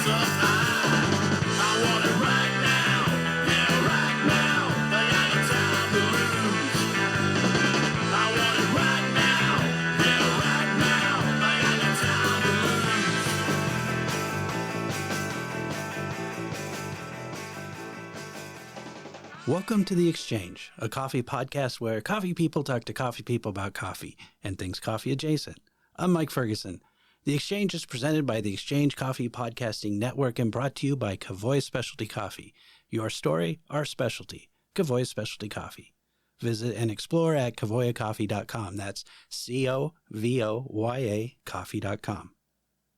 so high. I want it right now, yeah, right now. I got no time to lose. I want it right now, yeah, right now. I got no time to lose. Welcome to The Exchange, a coffee podcast where coffee people talk to coffee people about coffee and things coffee adjacent. I'm Mike Ferguson. The Exchange is presented by the Exchange Coffee Podcasting Network and brought to you by Covoya Specialty Coffee. Your story, our specialty. Covoya Specialty Coffee. Visit and explore at covoyacoffee.com. That's COVOYA coffee.com.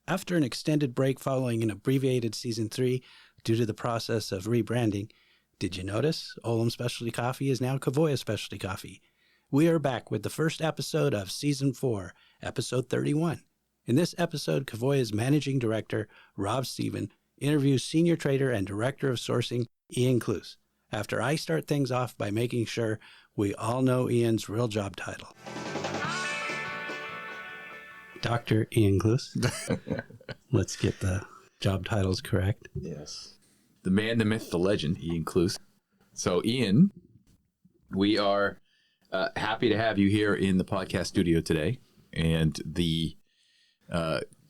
After an extended break following an abbreviated Season 3 due to the process of rebranding, did you notice? Olam Specialty Coffee is now Covoya Specialty Coffee. We are back with the first episode of Season 4, Episode 31. In this episode, Covoya's Managing Director, Rob Stephen, interviews Senior Trader and Director of Sourcing, Ian Kluse, after I start things off by making sure we all know Ian's real job title. Dr. Ian Kluse. Let's get the job titles correct. Yes. The man, the myth, the legend, Ian Kluse. So, Ian, we are happy to have you here in the podcast studio today. And the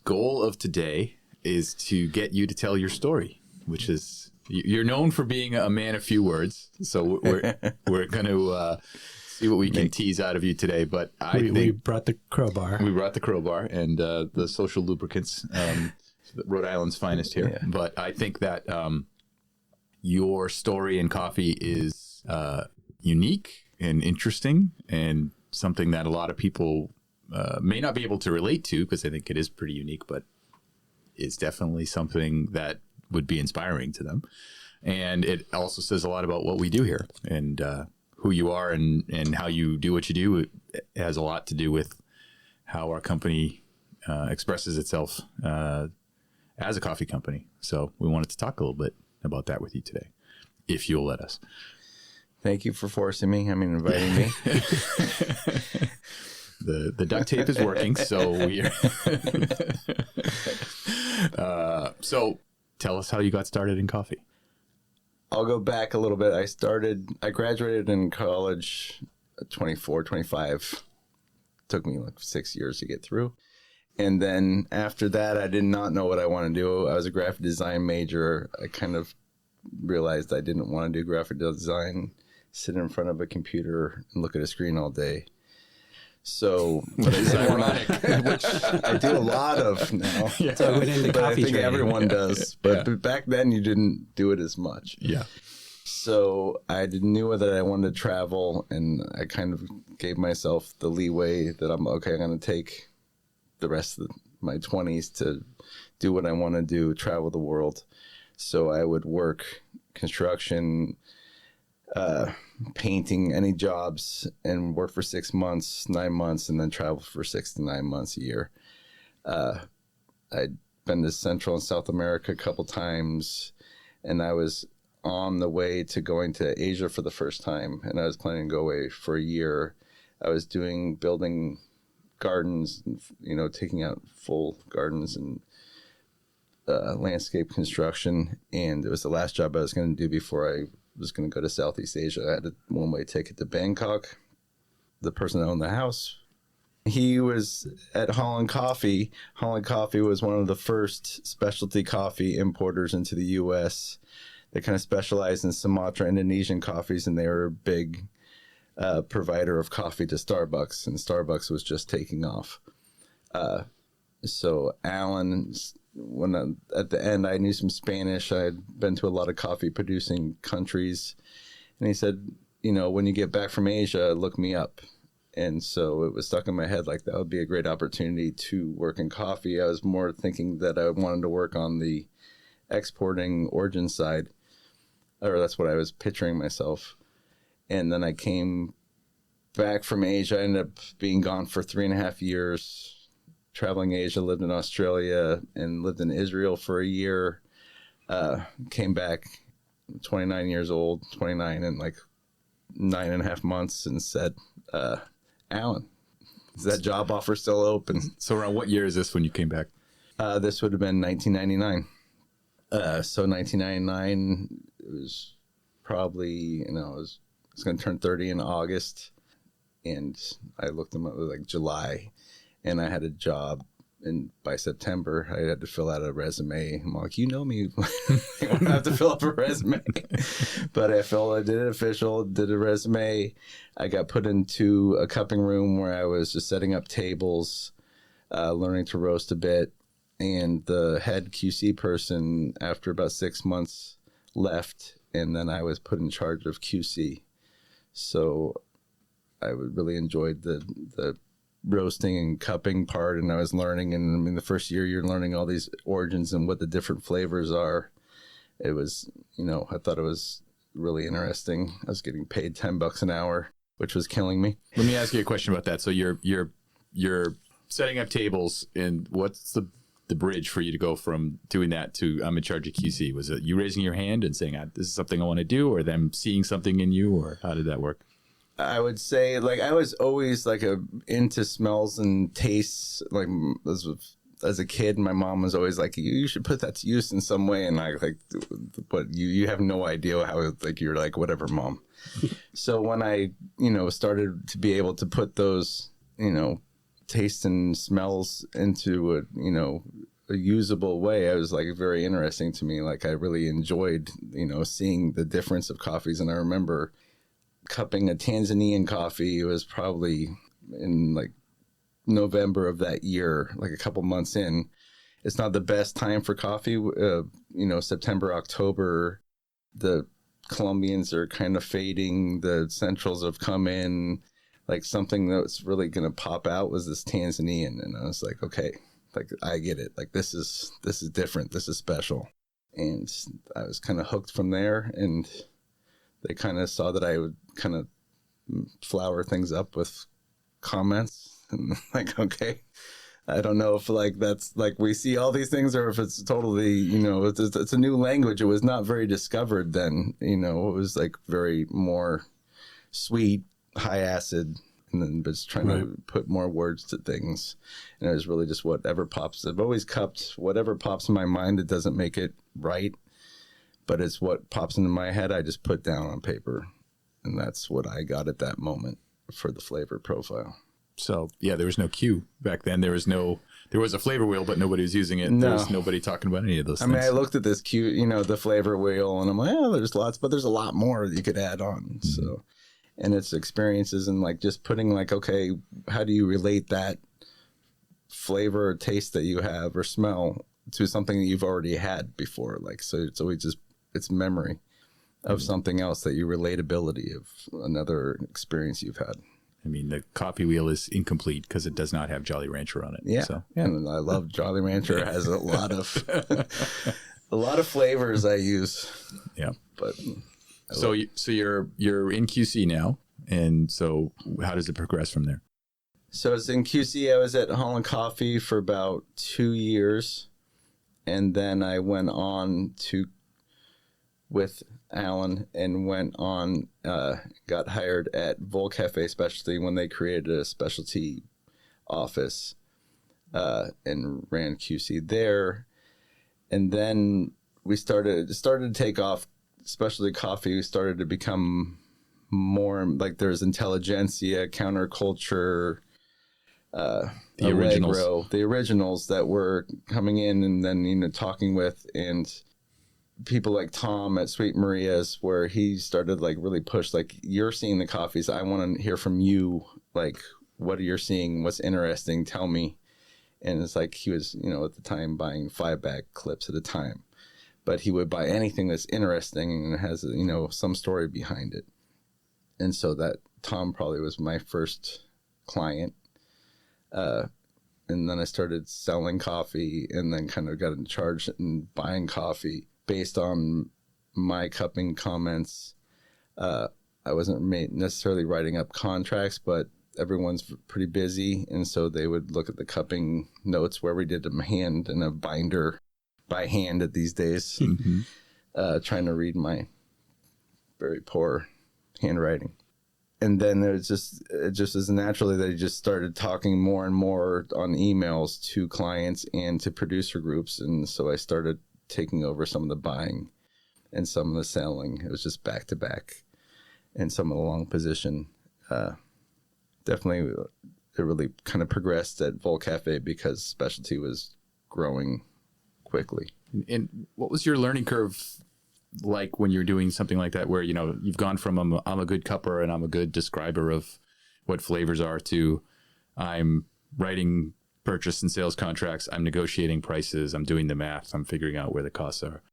goal of today is to get you to tell your story, which is, you're known for being a man of few words. So we're going to see what we can tease out of you today. But we brought the crowbar. We brought the crowbar and the social lubricants, Rhode Island's finest here. Yeah. But I think that your story in coffee is unique and interesting and something that a lot of people may not be able to relate to, because I think it is pretty unique, but it's definitely something that would be inspiring to them. And it also says a lot about what we do here and who you are and how you do what you do. It has a lot to do with how our company expresses itself as a coffee company. So we wanted to talk a little bit about that with you today, if you'll let us. Thank you for forcing me. I mean, inviting me. The duct tape is working, so we are. So tell us how you got started in coffee. I'll go back a little bit. I graduated in college at 24, 25. Took me like 6 years to get through. And then after that, I did not know what I wanted to do. I was a graphic design major. I kind of realized I didn't want to do graphic design, sit in front of a computer and look at a screen all day. So, but it's ironic, which I do a lot of now. Yeah. So I went into but coffee I think trading. everyone does. But back then, you didn't do it as much. Yeah. So I knew that I wanted to travel, and I kind of gave myself the leeway that I'm going to take the rest of my 20s to do what I want to do, travel the world. So I would work construction, painting, any jobs, and work for 6 months, 9 months, and then travel for 6 to 9 months a year. I'd been to Central and South America a couple times, and I was on the way to going to Asia for the first time, and I was planning to go away for a year. I was building gardens, taking out full gardens and landscape construction, and it was the last job I was going to do before I was going to go to Southeast Asia. I had a one-way ticket to Bangkok. The person that owned the house, he was at Holland Coffee. Holland Coffee was one of the first specialty coffee importers into the U.S. They kind of specialized in Sumatra, Indonesian coffees, and they were a big provider of coffee to Starbucks, and Starbucks was just taking off. So Alan, at the end, I knew some Spanish. I had been to a lot of coffee producing countries. And he said, when you get back from Asia, look me up. And so it was stuck in my head like that would be a great opportunity to work in coffee. I was more thinking that I wanted to work on the exporting origin side, or that's what I was picturing myself. And then I came back from Asia. I ended up being gone for 3.5 years, traveling Asia, lived in Australia, and lived in Israel for a year. Came back 29 years old, 29 in like 9.5 months, and said, Alan, is that job offer still open? So around what year is this when you came back? This would have been 1999. So 1999, it was probably, it's going to turn 30 in August. And I looked them up, it was like July, and I had a job. And by September, I had to fill out a resume. I'm like, you know me, you won't have to fill up a resume. But I did it official, did a resume. I got put into a cupping room where I was just setting up tables, learning to roast a bit. And the head QC person, after about 6 months, left. And then I was put in charge of QC. So I really enjoyed the roasting and cupping part, and I was learning. And I mean, the first year you're learning all these origins and what the different flavors are. It was, I thought it was really interesting. I was getting paid $10 an hour, which was killing me. Let me ask you a question about that. So you're setting up tables, and what's the bridge for you to go from doing that to I'm in charge of QC? Was it you raising your hand and saying, this is something I want to do, or them seeing something in you, or how did that work? I would say, like, I was always like into smells and tastes. Like, as a kid, my mom was always like, you should put that to use in some way. And I like, but you have no idea how, like, you're like, whatever, mom. So when I, started to be able to put those, tastes and smells into a usable way, I was like, very interesting to me. Like, I really enjoyed, seeing the difference of coffees. And I remember cupping a Tanzanian coffee. It was probably in like November of that year, like a couple months in. It's not the best time for coffee. September, October, the Colombians are kind of fading. The Centrals have come in. Like, something that's really going to pop out was this Tanzanian. And I was like, okay, like, I get it. Like, this is different. This is special. And I was kind of hooked from there. And they kind of saw that I would kind of flower things up with comments, and like, okay, I don't know if like that's like we see all these things, or if it's totally, it's a new language. It was not very discovered then, it was like very more sweet, high acid, and then just trying to put more words to things. And it was really just whatever pops. I've always cupped whatever pops in my mind. It doesn't make it right, but it's what pops into my head, I just put down on paper. And that's what I got at that moment for the flavor profile. So, yeah, there was no cue back then. There was a flavor wheel, but nobody was using it. No. There was nobody talking about any of those things. I mean, I looked at this cue, the flavor wheel, and I'm like, there's lots, but there's a lot more you could add on. Mm-hmm. So, and it's experiences and like just putting like, okay, how do you relate that flavor or taste that you have or smell to something that you've already had before? Like, so it's always just, it's memory of something else, that you relatability of another experience you've had. I mean, the coffee wheel is incomplete because it does not have Jolly Rancher on it. Yeah, so, and I love Jolly Rancher. It has a lot of flavors I use. Yeah, but so you're in QC now, and so how does it progress from there? So I was in QC. I was at Holland Coffee for about 2 years, and then I went on with Alan and went on, got hired at Covoya Specialty when they created a specialty office, and ran QC there. And then we started to take off specialty coffee. We started to become more like there's intelligentsia, counterculture, the originals that were coming in, and then, talking with, and people like Tom at Sweet Maria's, where he started like really push, like, you're seeing the coffees. I want to hear from you. Like, what are you seeing? What's interesting? Tell me. And it's like, he was, at the time buying 5-bag clips at a time, but he would buy anything that's interesting and has, some story behind it. And so that Tom probably was my first client. And then I started selling coffee, and then kind of got in charge and buying coffee based on my cupping comments. I wasn't necessarily writing up contracts, but everyone's pretty busy. And so they would look at the cupping notes where we did them hand in a binder by hand at these days, trying to read my very poor handwriting. And then it just as naturally they just started talking more and more on emails to clients and to producer groups. And so I started taking over some of the buying and some of the selling. It was just back to back, and some of the long position. Definitely, it really kind of progressed at Vol Cafe because specialty was growing quickly. And what was your learning curve like when you're doing something like that, where, you know, you've gone from I'm a good cupper and I'm a good describer of what flavors are to I'm writing purchase and sales contracts, I'm negotiating prices, I'm doing the math, I'm figuring out where the costs are?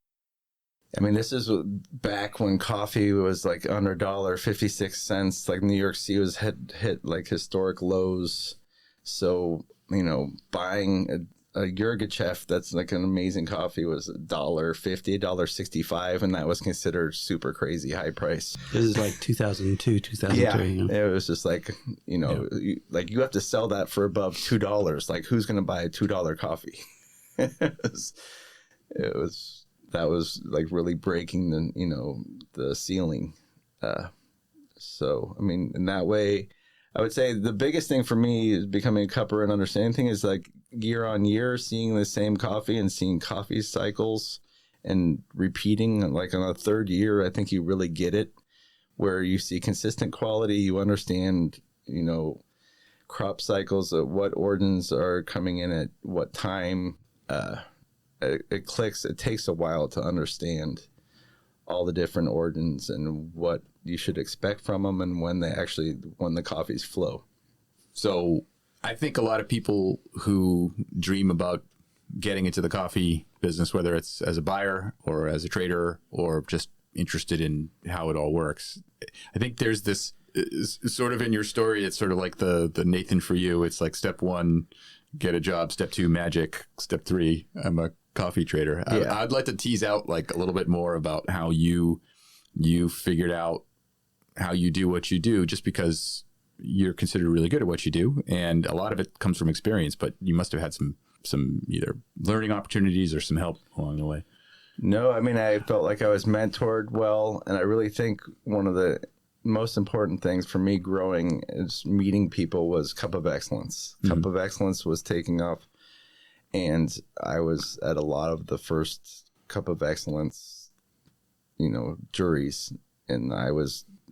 I mean, this is back when coffee was like under $1.56. Like New York City was hit like historic lows. So, you know, buying a Yurgachev, that's like an amazing coffee, was $1.50, $1.65, and that was considered super crazy high price. This is like 2002, 2003. Yeah, it was just like, you know, like you have to sell that for above $2. Like, who's going to buy a $2 coffee? That was like really breaking the, you know, the ceiling. So, I mean, in that way, I would say the biggest thing for me is becoming a cupper and understanding thing is like year on year, seeing the same coffee and seeing coffee cycles and repeating. Like on a third year, I think you really get it, where you see consistent quality. You understand, you know, crop cycles, of what orders are coming in at what time. It clicks. It takes a while to understand all the different origins and what you should expect from them, and when the coffees flow. So I think a lot of people who dream about getting into the coffee business, whether it's as a buyer or as a trader or just interested in how it all works, I think there's this sort of in your story. It's sort of like the Nathan for you. It's like step 1, get a job. Step 2, magic. Step 3, I'm a coffee trader. Yeah. I'd like to tease out like a little bit more about how you figured out how you do what you do, just because you're considered really good at what you do, and a lot of it comes from experience, but you must have had some either learning opportunities or some help along the way. No, I mean, I felt like I was mentored well, and I really think one of the most important things for me growing is meeting people was Cup of Excellence. Mm-hmm. Cup of Excellence was taking off, and I was at a lot of the first Cup of Excellence, you know, juries, and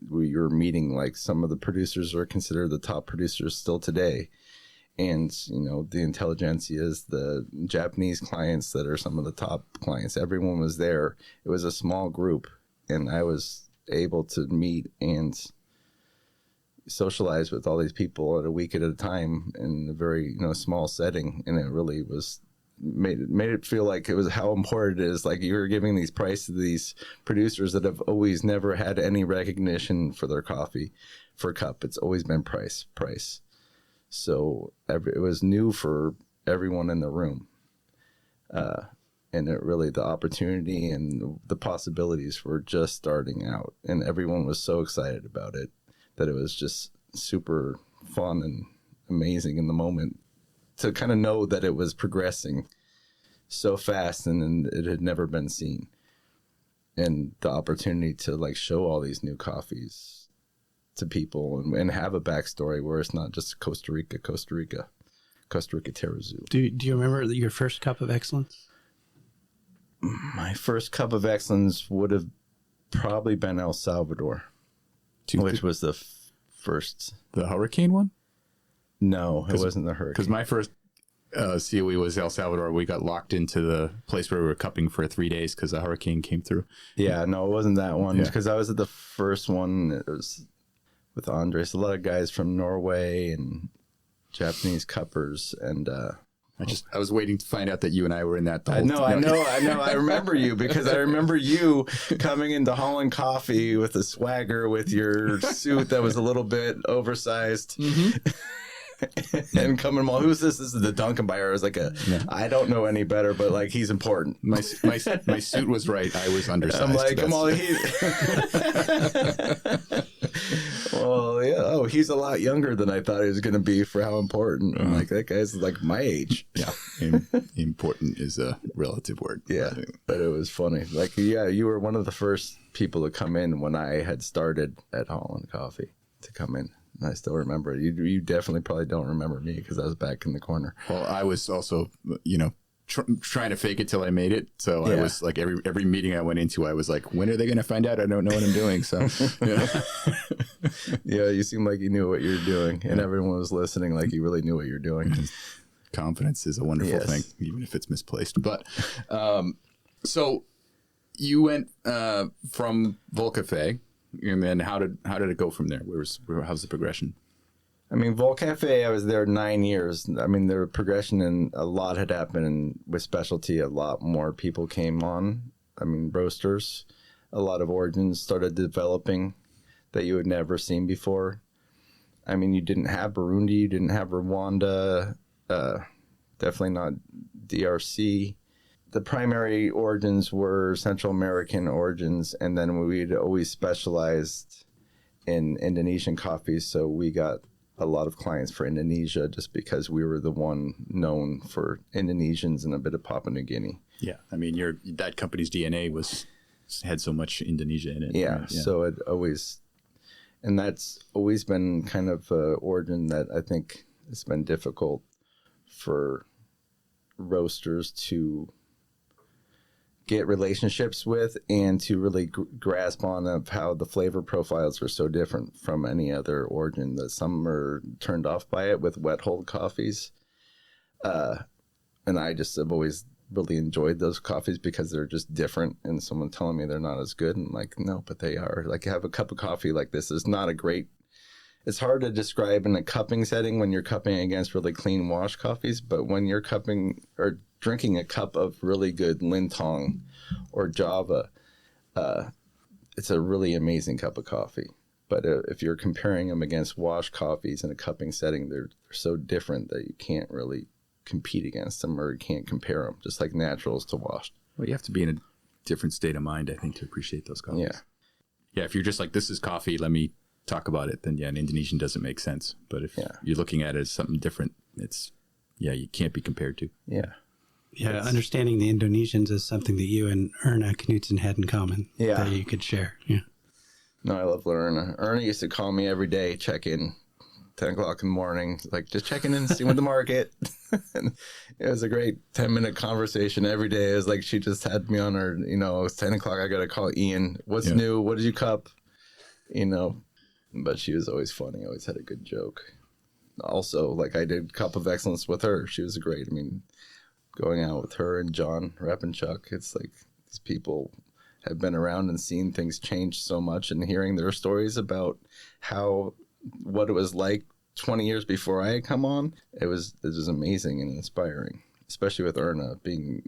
we were meeting like some of the producers are considered the top producers still today. And, you know, the intelligentsias, the Japanese clients that are some of the top clients, everyone was there. It was a small group, and I was able to meet and socialize with all these people at a week at a time in a very, you know, small setting. And it really was made it feel like it was how important it is. Like you're giving these prices to these producers that have always never had any recognition for their coffee for cup. It's always been price. So it was new for everyone in the room. And it really, the opportunity and the possibilities were just starting out, and everyone was so excited about it that it was just super fun and amazing in the moment to kind of know that it was progressing so fast and it had never been seen. And the opportunity to like show all these new coffees to people and have a backstory where it's not just Costa Rica Terrazoo. Do you remember your first Cup of Excellence? My first Cup of Excellence would have probably been El Salvador, which was the first. The hurricane one? No, it wasn't the hurricane. Because my first COE was El Salvador. We got locked into the place where we were cupping for 3 days because a hurricane came through. Yeah, no, it wasn't that one. Because I was at the first one. It was with Andres. A lot of guys from Norway and Japanese cuppers. And I was waiting to find out that you and I were in that. I know. I remember you because I remember you coming into Holland Coffee with a swagger with your suit that was a little bit oversized. Mm-hmm. And coming all, who's this? This is the Duncan buyer. I was like, I don't know any better, but like he's important. My suit was right. I was undersized. I'm like, come on, well, yeah. Oh, he's a lot younger than I thought he was going to be for how important. I'm like, that guy's like my age. Yeah, important is a relative word. Yeah, but it was funny. Like, yeah, you were one of the first people to come in when I had started at Holland Coffee to come in. I still remember it. You definitely probably don't remember me because I was back in the corner. Well, I was also, trying to fake it till I made it. So I Yeah. was like, every meeting I went into, I was like, when are they going to find out I don't know what I'm doing? So, yeah. Yeah, you seem like you knew what you were doing, and everyone was listening like you really knew what you're doing. Confidence is a wonderful Yes. thing, even if it's misplaced. But so you went from Vol Cafe, and then how did it go from there? How's the progression? I mean, Vol Cafe, I was there 9 years. I mean, the progression and a lot had happened. And with specialty, a lot more people came on. I mean, roasters, a lot of origins started developing that you had never seen before. I mean, you didn't have Burundi, you didn't have Rwanda, definitely not DRC. The primary origins were Central American origins, and then we'd always specialized in Indonesian coffees, so we got a lot of clients for Indonesia just because we were the one known for Indonesians and a bit of Papua New Guinea. Yeah, I mean, that company's DNA had so much Indonesia in it. Yeah, right? so it always, and that's always been kind of an origin that I think it's been difficult for roasters to get relationships with and to really grasp on of how the flavor profiles are so different from any other origin, that some are turned off by it with wet hold coffees. And I just have always really enjoyed those coffees because they're just different, and someone telling me they're not as good, and like, no, but they are. Like, have a cup of coffee like this is not a great, it's hard to describe in a cupping setting when you're cupping against really clean wash coffees, but when you're cupping or drinking a cup of really good Lintong or Java, it's a really amazing cup of coffee. But if you're comparing them against wash coffees in a cupping setting, they're so different that you can't really compete against them, or you can't compare them, just like naturals to washed. Well, you have to be in a different state of mind, I think, to appreciate those coffees. Yeah. Yeah, if you're just like, this is coffee, let me talk about it, then yeah, an Indonesian doesn't make sense. But if you're looking at it as something different, you can't be compared to. Yeah. Yeah, understanding the Indonesians is something that you and Erna Knudsen had in common. Yeah. That you could share. Yeah. No, I love Erna. Erna used to call me every day, check in, 10 o'clock in the morning, like just checking in, seeing what the market. And it was a great 10-minute conversation every day. It was like she just had me on her, it's 10 o'clock, I got to call Ian. What's new? What did you cup? But she was always funny, always had a good joke. Also, like, I did Cup of Excellence with her. She was great. I mean, going out with her and John Rappenchuk, it's like these people have been around and seen things change so much, and hearing their stories about what it was like 20 years before I had come on, it was amazing and inspiring, especially with Erna being,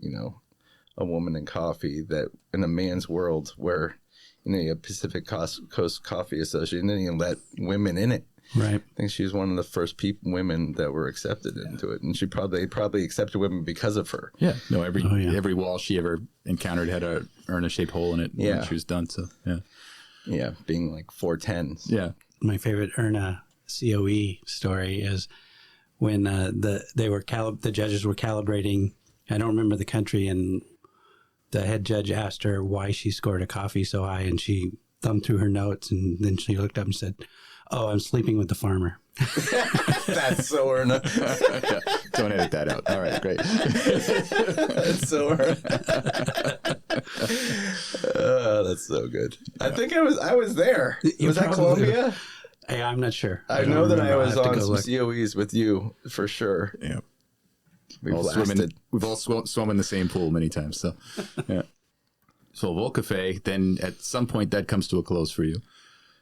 a woman in coffee, that in a man's world where, you have Pacific Coast Coffee Association didn't even let women in it. Right. I think she's one of the first women that were accepted into it, and she probably accepted women because of her. Yeah. No, every wall she ever encountered had a Erna-shaped hole in it when she was done. So yeah. Yeah, being like 4'10". Yeah. My favorite Erna COE story is when the judges were calibrating. I don't remember the country, and the head judge asked her why she scored a coffee so high, and she thumbed through her notes, and then she looked up and said, "Oh, I'm sleeping with the farmer." That's so Erna. Yeah, don't edit that out. All right, great. That's so Erna. That's so good. I think I was there. Was that Colombia? Hey, I'm not sure. I know that I was on some COEs with you for sure. Yeah. We've all swum in the same pool many times. So, yeah. So Vol Cafe, then at some point that comes to a close for you.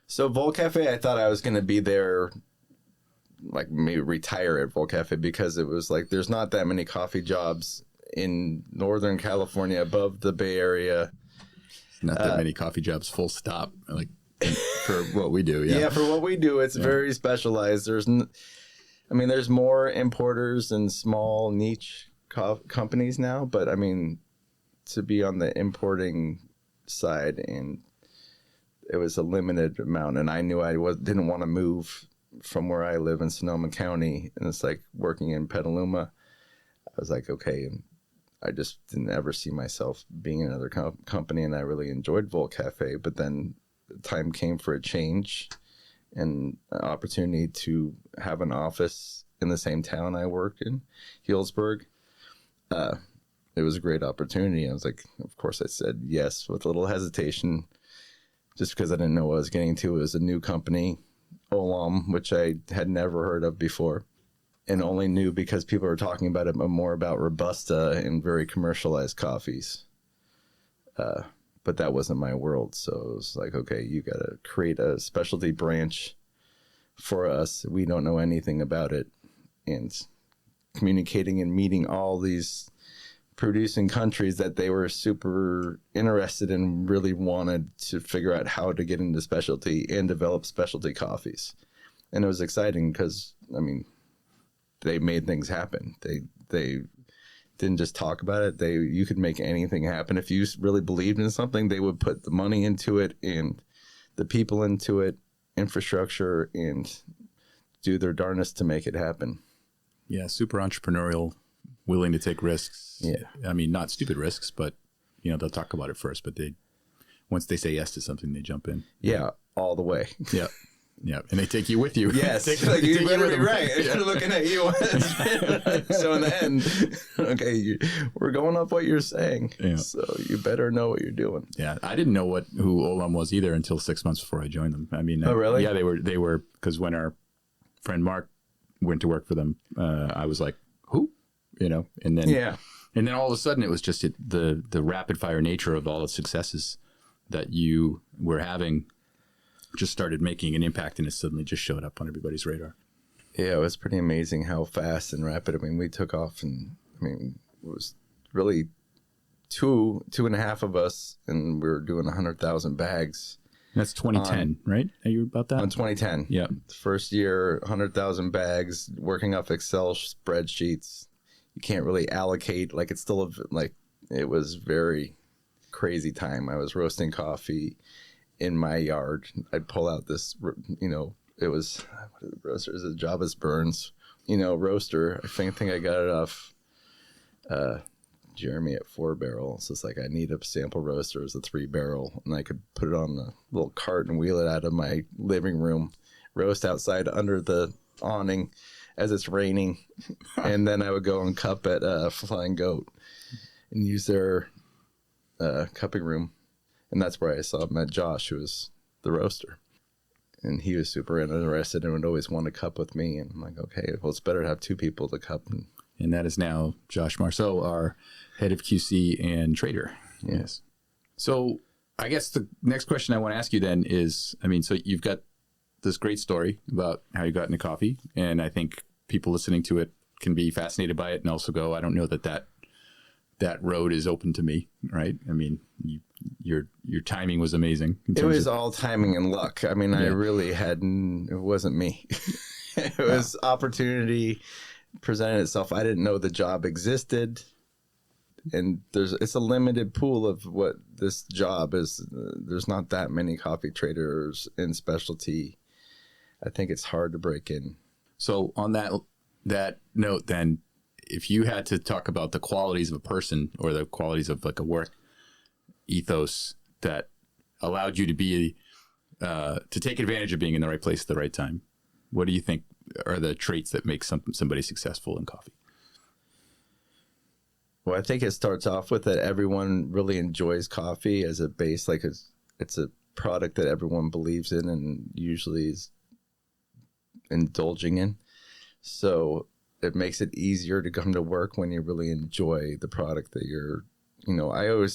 So Vol Cafe, I thought I was going to be there, like maybe retire at Vol Cafe, because it was like there's not that many coffee jobs in Northern California above the Bay Area. Not that many coffee jobs, full stop, like for what we do. Yeah, yeah, for what we do, it's very specialized. There's more importers and small niche companies now, but I mean, to be on the importing side, and it was a limited amount, and I knew didn't want to move from where I live in Sonoma County, and it's like working in Petaluma. I was like, okay, and I just didn't ever see myself being in another company, and I really enjoyed Vol Cafe, but then the time came for a change and an opportunity to have an office in the same town I worked in, Healdsburg. it was a great opportunity. I was like, of course I said yes with a little hesitation, just because I didn't know what I was getting into. It was a new company, Olam, which I had never heard of before, and only knew because people were talking about it, but more about Robusta and very commercialized coffees. But that wasn't my world. So it was like, okay, you got to create a specialty branch for us. We don't know anything about it. And communicating and meeting all these producing countries that they were super interested in, really wanted to figure out how to get into specialty and develop specialty coffees. And it was exciting because, I mean, they made things happen. They didn't just talk about it. You could make anything happen. If you really believed in something, they would put the money into it and the people into it, infrastructure, and do their darnest to make it happen. Yeah, super entrepreneurial, willing to take risks. Yeah. I mean, not stupid risks, but, you know, they'll talk about it first, but once they say yes to something, they jump in. Yeah, all the way. Yeah. Yeah, and they take you with you. Yes, like you better be right. They're looking at you. So in the end, okay, we're going off what you're saying. Yeah. So you better know what you're doing. Yeah, I didn't know who Olam was either until 6 months before I joined them. I mean, oh really? Yeah, they were because when our friend Mark went to work for them, I was like, who? You know, and then all of a sudden it was just the rapid fire nature of all the successes that you were having. Just started making an impact, and it suddenly just showed up on everybody's radar. Yeah, it was pretty amazing how fast and rapid. I mean, we took off, and I mean, it was really two and a half of us, and we were doing 100,000 bags. That's 2010, right? Are you about that? On 2010. Yeah. First year, 100,000 bags, working off Excel spreadsheets. You can't really allocate. Like, it's still it was very crazy time. I was roasting coffee in my yard. I'd pull out this, you know, it was, what are the roasters? A Java's Burns, you know, roaster. I think I got it off Jeremy at 4-barrel. So it's like, I need a sample roaster as a 3-barrel, and I could put it on the little cart and wheel it out of my living room, roast outside under the awning as it's raining. And then I would go and cup at Flying Goat and use their cupping room. And that's where I met Josh, who was the roaster. And he was super interested and would always want to cup with me. And I'm like, okay, well, it's better to have two people to cup. And that is now Josh Marceau, our head of QC and trader. Yes. So I guess the next question I want to ask you then is, I mean, so you've got this great story about how you got into coffee. And I think people listening to it can be fascinated by it and also go, I don't know that road is open to me, right? I mean, your timing was amazing. It was all timing and luck. I mean, I really hadn't, it wasn't me. It was opportunity presented itself. I didn't know the job existed. And it's a limited pool of what this job is. There's not that many coffee traders in specialty. I think it's hard to break in. So on that note, then, if you had to talk about the qualities of a person or the qualities of like a work ethos that allowed you to be to take advantage of being in the right place at the right time, what do you think are the traits that make somebody successful in coffee? Well, I think it starts off with that everyone really enjoys coffee as a base. Like it's a product that everyone believes in and usually is indulging in. So it makes it easier to come to work when you really enjoy the product that you're, you know, I'm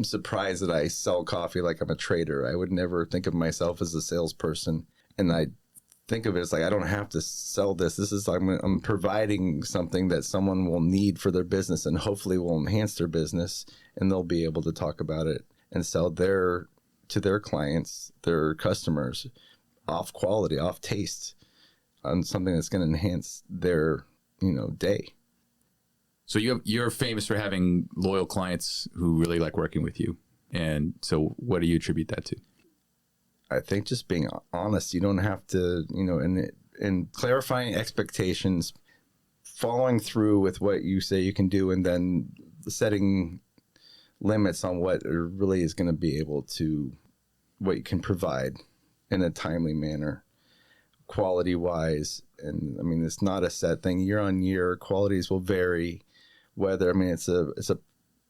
surprised that I sell coffee like I'm a trader. I would never think of myself as a salesperson. And I think of it as like, I don't have to sell this. This is, I'm providing something that someone will need for their business and hopefully will enhance their business, and they'll be able to talk about it and sell to their clients, their customers, off quality, off taste, on something that's going to enhance their, you know, day. So you're famous for having loyal clients who really like working with you. And so what do you attribute that to? I think just being honest. You don't have to, you know, and clarifying expectations, following through with what you say you can do, and then setting limits on what it really is going to be able to, what you can provide in a timely manner, quality wise. And I mean, it's not a set thing. Year on year, qualities will vary. weather. I mean, it's a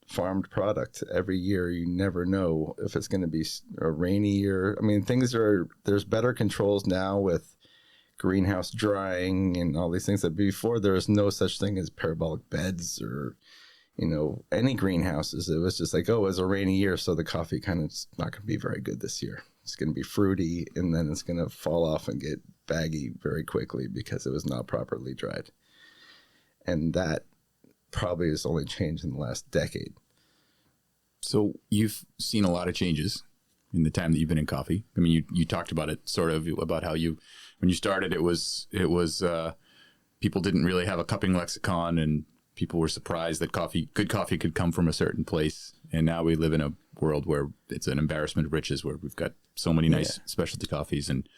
farmed product. Every year, you never know if it's going to be a rainy year. I mean, there's better controls now with greenhouse drying and all these things that before there was no such thing as parabolic beds or, any greenhouses. It was just like, oh, it was a rainy year, so the coffee kind of is not going to be very good this year. It's going to be fruity, and then it's going to fall off and get baggy very quickly because it was not properly dried. And that probably has only changed in the last decade. So you've seen a lot of changes in the time that you've been in coffee. I mean, you talked about it sort of about how when you started, it was people didn't really have a cupping lexicon, and people were surprised that good coffee could come from a certain place. And now we live in a world where it's an embarrassment of riches, where we've got so many nice specialty coffees and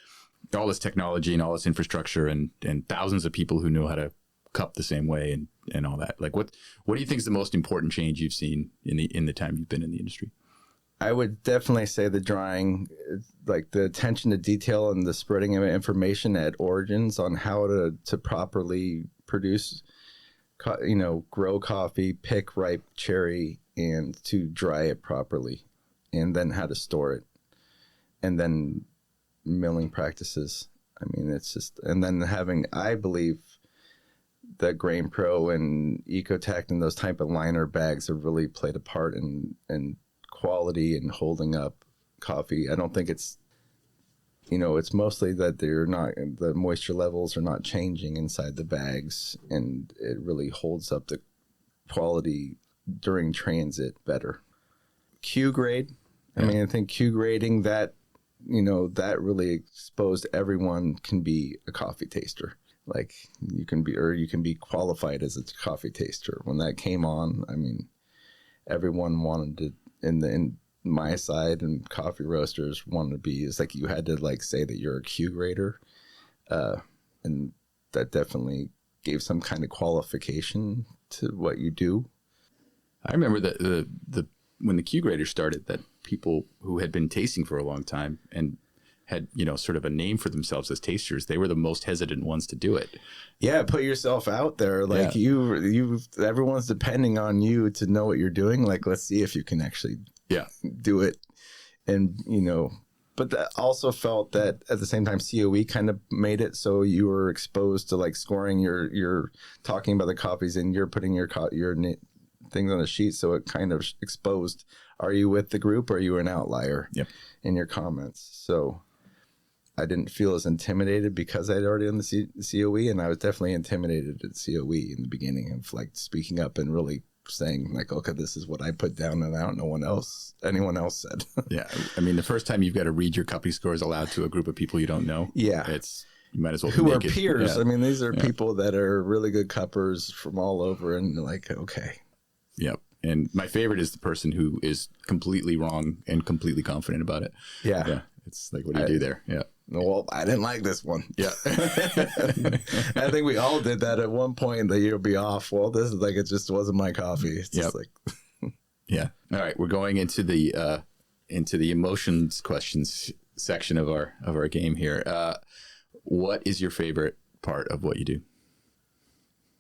all this technology and all this infrastructure and thousands of people who know how to cup the same way and all that. Like what do you think is the most important change you've seen in the time you've been in the industry? I would definitely say the drying, like the attention to detail and the spreading of information at origins on how to properly produce, grow coffee, pick ripe cherry, and to dry it properly, and then how to store it, and then milling practices. I mean, it's just, and then I believe that Grain Pro and Ecotect and those type of liner bags have really played a part in quality and holding up coffee. I don't think it's, it's mostly that the moisture levels are not changing inside the bags, and it really holds up the quality during transit better. Q grade. I mean, I think Q grading that really exposed everyone can be a coffee taster. Like you can be qualified as a coffee taster. When that came on, I mean, everyone wanted to, in my side and coffee roasters wanted to be, it's like you had to like say that you're a Q grader. And that definitely gave some kind of qualification to what you do. I remember that when the Q grader started, that people who had been tasting for a long time and had, sort of a name for themselves as tasters, they were the most hesitant ones to do it. Yeah, put yourself out there. Like everyone's depending on you to know what you're doing. Like, let's see if you can actually do it. And, but that also felt that at the same time, COE kind of made it so you were exposed to like scoring you're talking about the coffees and you're putting your things on the sheet. So it kind of exposed, are you with the group or are you an outlier in your comments? So I didn't feel as intimidated because I'd already done the COE, and I was definitely intimidated at COE in the beginning of like speaking up and really saying like, okay, this is what I put down and I don't know anyone else said. Yeah. I mean, the first time you've got to read your cupping scores aloud to a group of people you don't know. Yeah. You might as well who are peers. Yeah. I mean, these are people that are really good cuppers from all over, and like, okay. Yep. And my favorite is the person who is completely wrong and completely confident about it. Yeah. It's like, what do you do there? Yeah. Well, I didn't like this one. Yeah. I think we all did that at one point, that you'll be off. Well, this is like, it just wasn't my coffee. It's just like. Yeah. All right. We're going into the emotions questions section of our game here. What is your favorite part of what you do?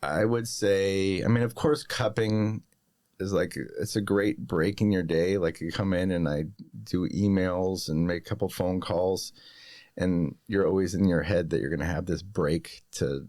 I would say, I mean, of course, cupping is like, it's a great break in your day. Like you come in and I do emails and make a couple phone calls, and you're always in your head that you're going to have this break to,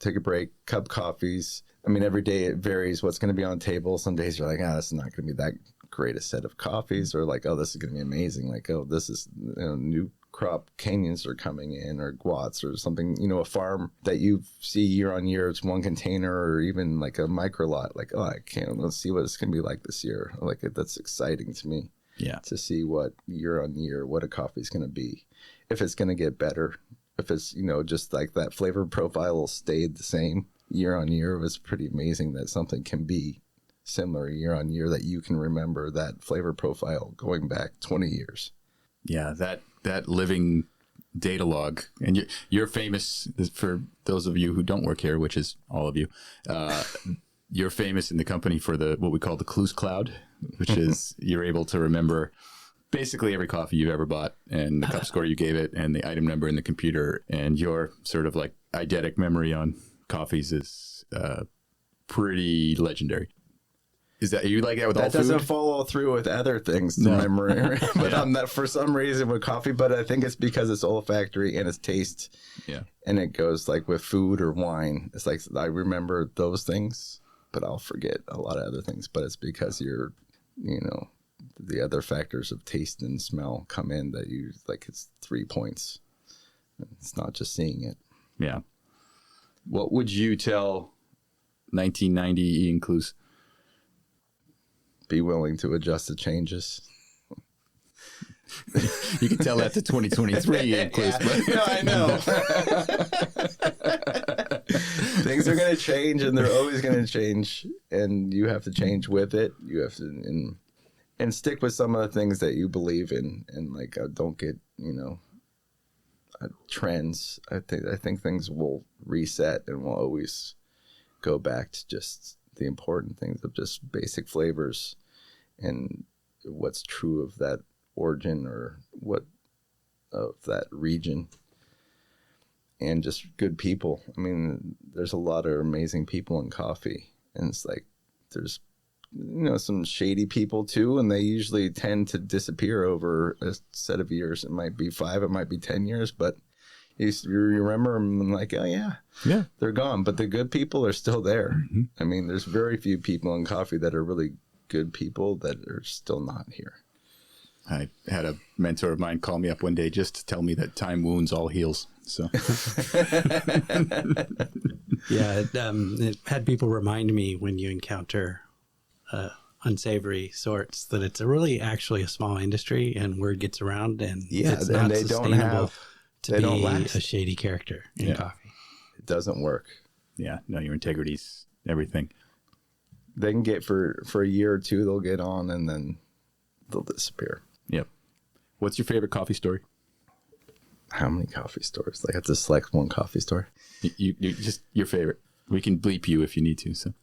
take a break, cup coffees. I mean, every day it varies what's going to be on the table. Some days you're like, this is not going to be that great a set of coffees, or like, oh, this is going to be amazing. Like, oh, this is new crop canyons are coming in, or guats or something, a farm that you see year on year. It's one container, or even like a micro lot. Like, oh, let's see what it's going to be like this year. Like, that's exciting to me. Yeah. To see what year on year, what a coffee is going to be, if it's going to get better, if it's, just like that flavor profile will stay the same year on year. It was pretty amazing that something can be similar year on year, that you can remember that flavor profile going back 20 years. Yeah. That living data log, and you're famous, for those of you who don't work here, which is all of you, you're famous in the company for what we call the Kluse cloud, which is you're able to remember basically every coffee you've ever bought, and the cup score you gave it, and the item number in the computer, and your sort of like eidetic memory on coffees is pretty legendary. Are you like that with all That food? doesn't follow through with other things to memory, but I'm not for some reason with coffee. But I think it's because it's olfactory and it's taste. Yeah. And it goes like with food or wine. It's like I remember those things, but I'll forget a lot of other things. But it's because the other factors of taste and smell come in that you like. It's 3 points. It's not just seeing it. Yeah. What would you tell 1990 Ian Kluse? Be willing to adjust the changes. You can tell that to 2023 Ian Kluse. No, I know. Things are going to change, and they're always going to change, and you have to change with it. You have to and stick with some of the things that you believe in, and like don't get trends. I think things will reset, and we'll always go back to just the important things of just basic flavors and what's true of that origin or what of that region, and just good people. I mean, there's a lot of amazing people in coffee, and it's like there's some shady people too, and they usually tend to disappear over a set of years. It might be 5, it might be 10 years, but you remember them and like, oh yeah, they're gone. But the good people are still there. Mm-hmm. I mean, there's very few people in coffee that are really good people that are still not here. I had a mentor of mine call me up one day just to tell me that time wounds all heals. So yeah, it had people remind me when you encounter unsavory sorts that it's actually a small industry, and word gets around, and it's not and they sustainable to be last. a shady character in coffee. It doesn't work. Yeah, no, your integrity's everything. They can get for a year or two, they'll get on, and then they'll disappear. Yep. What's your favorite coffee story? How many coffee stores? Like, I have to select one coffee store. You just your favorite. We can bleep you if you need to. So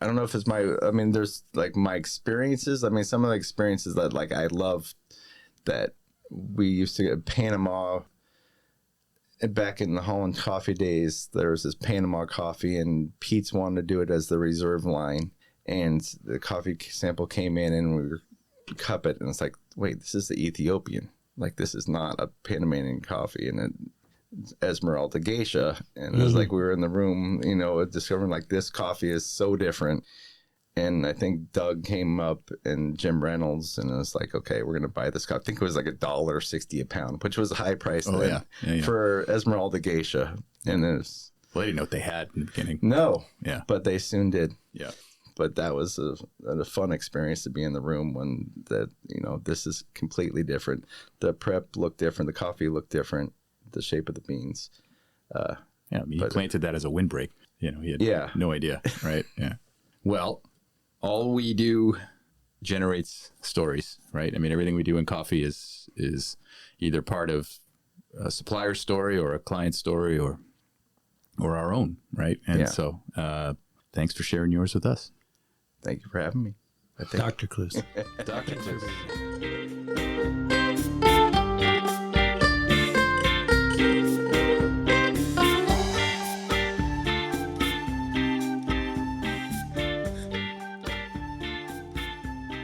I don't know if it's there's like my experiences. I mean, some of the experiences that like I love that we used to get Panama. Back in the Holland coffee days, there was this Panama coffee, and Pete's wanted to do it as the reserve line, and the coffee sample came in, and we were cup it, and it's like, wait, this is the Ethiopian. Like, this is not a Panamanian coffee, and Esmeralda Geisha, and it was like we were in the room, discovering like this coffee is so different. And I think Doug came up and Jim Reynolds, and it was like, okay, we're going to buy this coffee. I think it was like $1.60 a pound, which was a high price for Esmeralda Geisha. And there's I didn't know what they had in the beginning. No. Yeah. But they soon did. Yeah. But that was a fun experience to be in the room when this is completely different. The prep looked different. The coffee looked different. The shape of the beans. He planted that as a windbreak. He had no idea. Right. Yeah. Well, all we do generates stories, right? I mean, everything we do in coffee is either part of a supplier story or a client story or our own, right? And so thanks for sharing yours with us. Thank you for having me. Dr. Kluse. Dr. Kluse.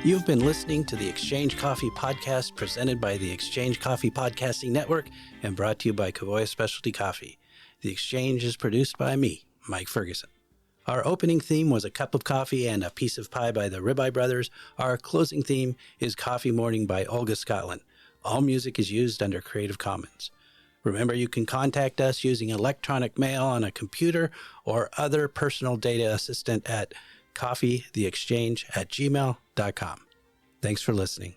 You've been listening to the Exchange Coffee Podcast, presented by the Exchange Coffee Podcasting Network and brought to you by Covoya Specialty Coffee. The Exchange is produced by me, Mike Ferguson. Our opening theme was A Cup of Coffee and a Piece of Pie by the Ribeye Brothers. Our closing theme is Coffee Morning by Olga Scotland. All music is used under Creative Commons. Remember, you can contact us using electronic mail on a computer or other personal data assistant at coffeetheexchange@gmail.com. Thanks for listening.